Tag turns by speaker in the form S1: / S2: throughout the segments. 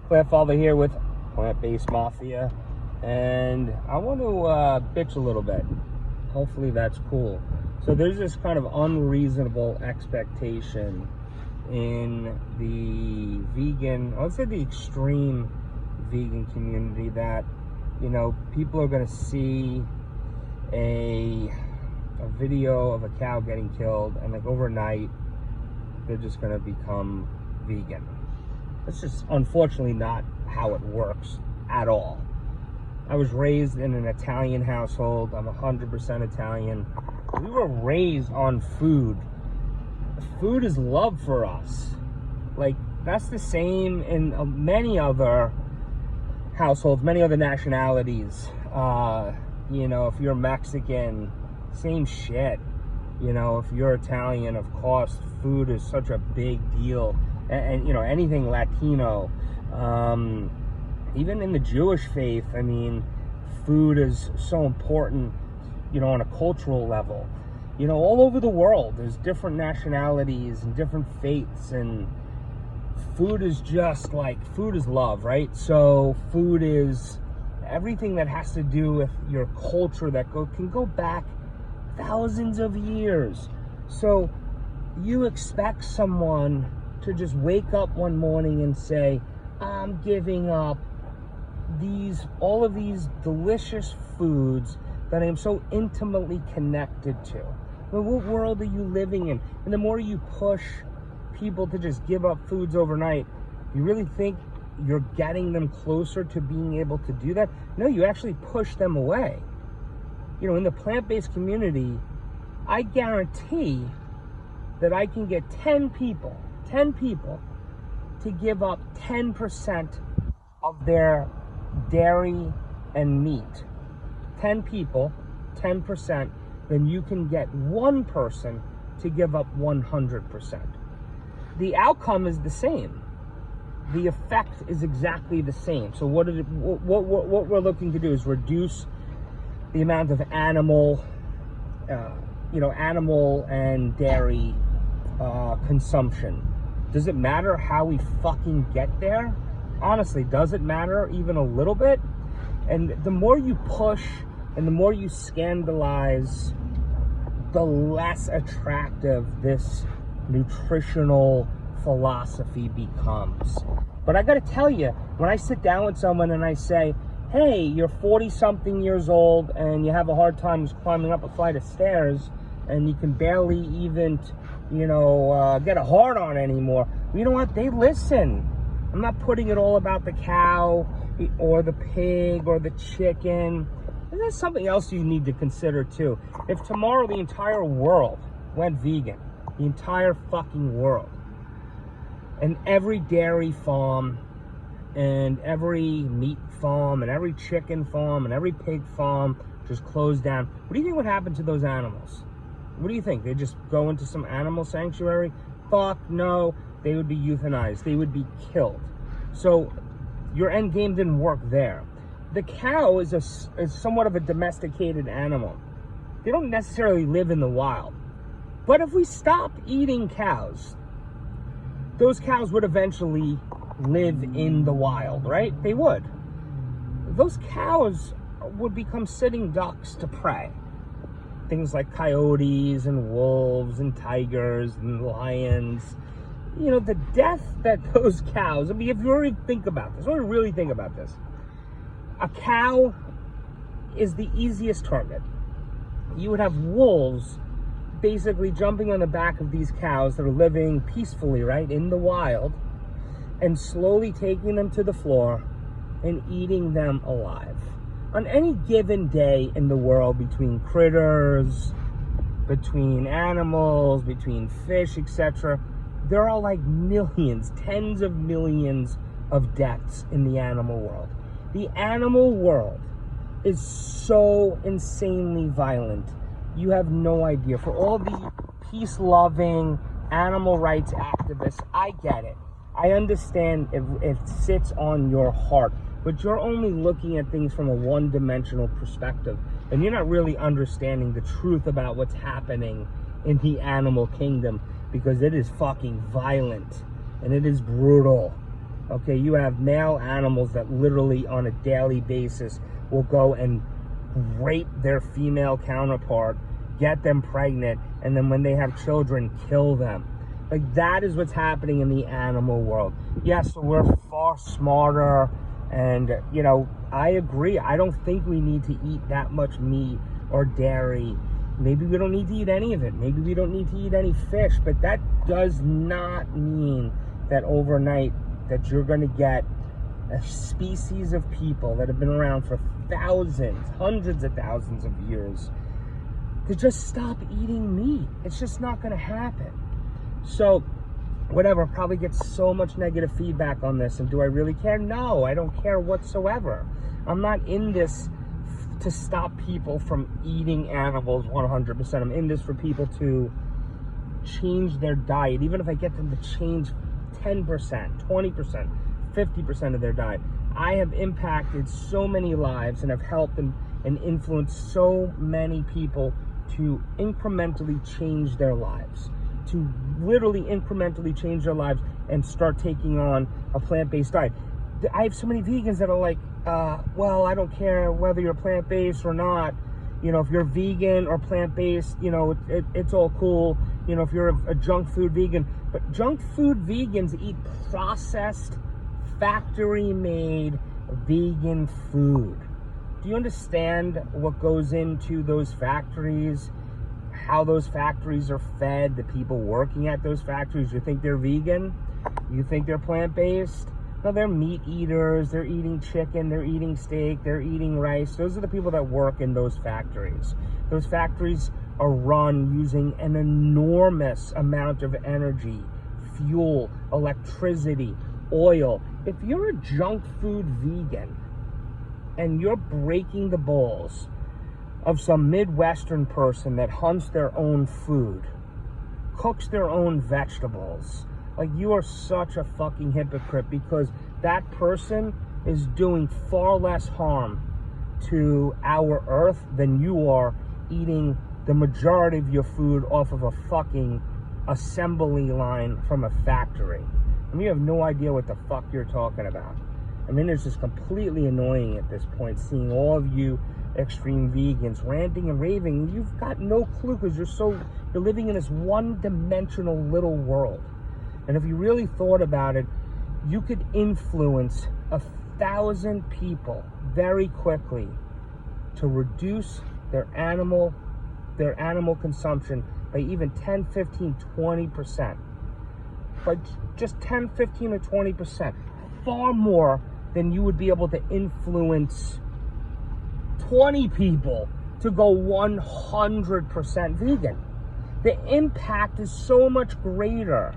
S1: Plant Father here with Plant-Based Mafia, and I want to bitch a little bit. Hopefully that's cool. So there's this kind of unreasonable expectation in the vegan, I would say the extreme vegan community, that, you know, people are going to see a video of a cow getting killed and like overnight they're just going to become vegan. That's just unfortunately not how it works at all. I was raised in an Italian household. I'm 100% Italian. We were raised on food. Food is love for us. Like, that's the same in many other households, many other nationalities. You know, if you're Mexican, same shit. You know, if you're Italian, of course, food is such a big deal. And you know, anything Latino, even in the Jewish faith, I mean, food is so important, you know, on a cultural level. You know, all over the world, there's different nationalities and different faiths, and food is just like, food is love, right? So food is everything that has to do with your culture that can go back thousands of years. So you expect someone to just wake up one morning and say, I'm giving up all of these delicious foods that I am so intimately connected to. I mean, what world are you living in? And the more you push people to just give up foods overnight, you really think you're getting them closer to being able to do that? No, you actually push them away. You know, in the plant-based community, I guarantee that I can get 10 people to give up 10% of their dairy and meat. 10 people, 10%, then you can get one person to give up 100%. The outcome is the same. The effect is exactly the same. So what we're looking to do is reduce the amount of animal and dairy consumption. Does it matter how we fucking get there? Honestly, does it matter even a little bit? And the more you push and the more you scandalize, the less attractive this nutritional philosophy becomes. But I gotta tell you, when I sit down with someone and I say, hey, you're 40-something years old and you have a hard time climbing up a flight of stairs and you can barely even, get a hard-on anymore. You know what? They listen. I'm not putting it all about the cow or the pig or the chicken. And there's something else you need to consider too. If tomorrow the entire world went vegan, the entire fucking world, and every dairy farm and every meat farm and every chicken farm and every pig farm just closed down, what do you think would happen to those animals? What do you think? They just go into some animal sanctuary? Fuck no. They would be euthanized. They would be killed. So your end game didn't work there. The cow is somewhat of a domesticated animal. They don't necessarily live in the wild. But if we stop eating cows, those cows would eventually live in the wild, right? They would. Those cows would become sitting ducks to prey. Things like coyotes and wolves and tigers and lions. You know, the death that those cows, I mean, if you really think about this, a cow is the easiest target. You would have wolves basically jumping on the back of these cows that are living peacefully, right, in the wild, and slowly taking them to the floor and eating them alive. On any given day in the world, between critters, between animals, between fish, etc., there are like millions, tens of millions of deaths in the animal world. The animal world is so insanely violent. You have no idea. For all the peace-loving animal rights activists, I get it. I understand if it sits on your heart, but you're only looking at things from a one-dimensional perspective, and you're not really understanding the truth about what's happening in the animal kingdom, because it is fucking violent and it is brutal. Okay, you have male animals that literally on a daily basis will go and rape their female counterpart, get them pregnant, and then when they have children, kill them. Like, that is what's happening in the animal world. Yes, so we're far smarter, and, you know, I agree. I don't think we need to eat that much meat or dairy. Maybe we don't need to eat any of it. Maybe we don't need to eat any fish, but that does not mean that overnight that you're going to get a species of people that have been around for thousands, hundreds of thousands of years to just stop eating meat. It's just not going to happen. So, whatever, probably get so much negative feedback on this, and do I really care? No, I don't care whatsoever. I'm not in this to stop people from eating animals 100%. I'm in this for people to change their diet, even if I get them to change 10%, 20%, 50% of their diet. I have impacted so many lives and have helped and influenced so many people to incrementally change their lives, to literally incrementally change their lives and start taking on a plant-based diet. I have so many vegans that are like, well, I don't care whether you're plant-based or not. You know, if you're vegan or plant-based, you know, it's all cool. You know, if you're a junk food vegan. But junk food vegans eat processed, factory-made vegan food. Do you understand what goes into those factories? How those factories are fed, the people working at those factories? You think they're vegan? You think they're plant-based? No, they're meat eaters. They're eating chicken, they're eating steak, they're eating rice. Those are the people that work in those factories. Those factories are run using an enormous amount of energy, fuel, electricity, oil. If you're a junk food vegan and you're breaking the balls of some Midwestern person that hunts their own food, cooks their own vegetables, like, you are such a fucking hypocrite, because that person is doing far less harm to our earth than you are eating the majority of your food off of a fucking assembly line from a factory. I mean, you have no idea what the fuck you're talking about. I mean, it's just completely annoying at this point, seeing all of you extreme vegans ranting and raving. You've got no clue, because you're living in this one-dimensional little world. And if you really thought about it, you could influence 1,000 people very quickly to reduce their animal consumption by even 10, 15, 20%. But just 10, 15, or 20%. Far more than you would be able to influence 20 people to go 100% vegan. The impact is so much greater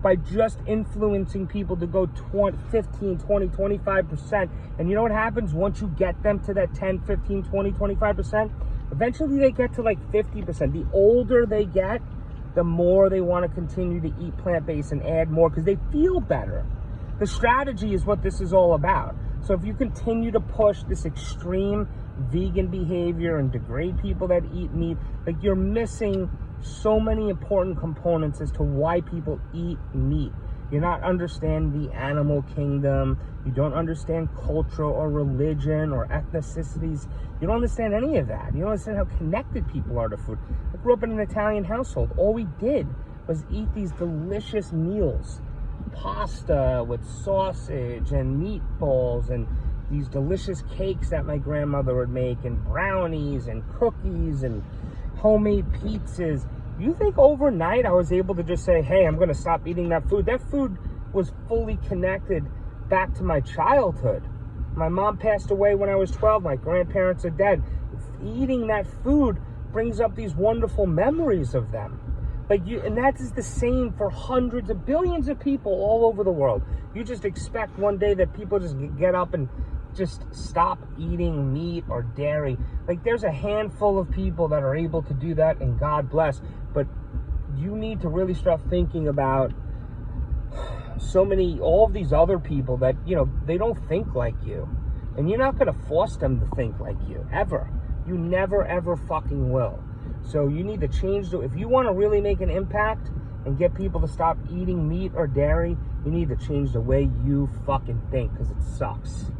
S1: by just influencing people to go 20, 15, 20, 25%. And you know what happens once you get them to that 10, 15, 20, 25%? Eventually they get to like 50%. The older they get, the more they want to continue to eat plant-based and add more, because they feel better. The strategy is what this is all about. So if you continue to push this extreme vegan behavior and degrade people that eat meat, like, you're missing so many important components as to why people eat meat. You're not understanding the animal kingdom. You don't understand culture or religion or ethnicities. You don't understand any of that. You don't understand how connected people are to food. I grew up in an Italian household. All we did was eat these delicious meals. Pasta with sausage and meatballs, and these delicious cakes that my grandmother would make, and brownies and cookies and homemade pizzas. You think overnight I was able to just say, hey, I'm going to stop eating that food? That food was fully connected back to my childhood. My mom passed away when I was 12. My grandparents are dead. Eating that food brings up these wonderful memories of them. And that is the same for hundreds of billions of people all over the world. You just expect one day that people just get up and just stop eating meat or dairy. Like, there's a handful of people that are able to do that, and God bless. But you need to really start thinking about all of these other people that, you know, they don't think like you. And you're not going to force them to think like you, ever. You never, ever fucking will. So you need to change. If you want to really make an impact, and get people to stop eating meat or dairy, you need to change the way you fucking think, because it sucks.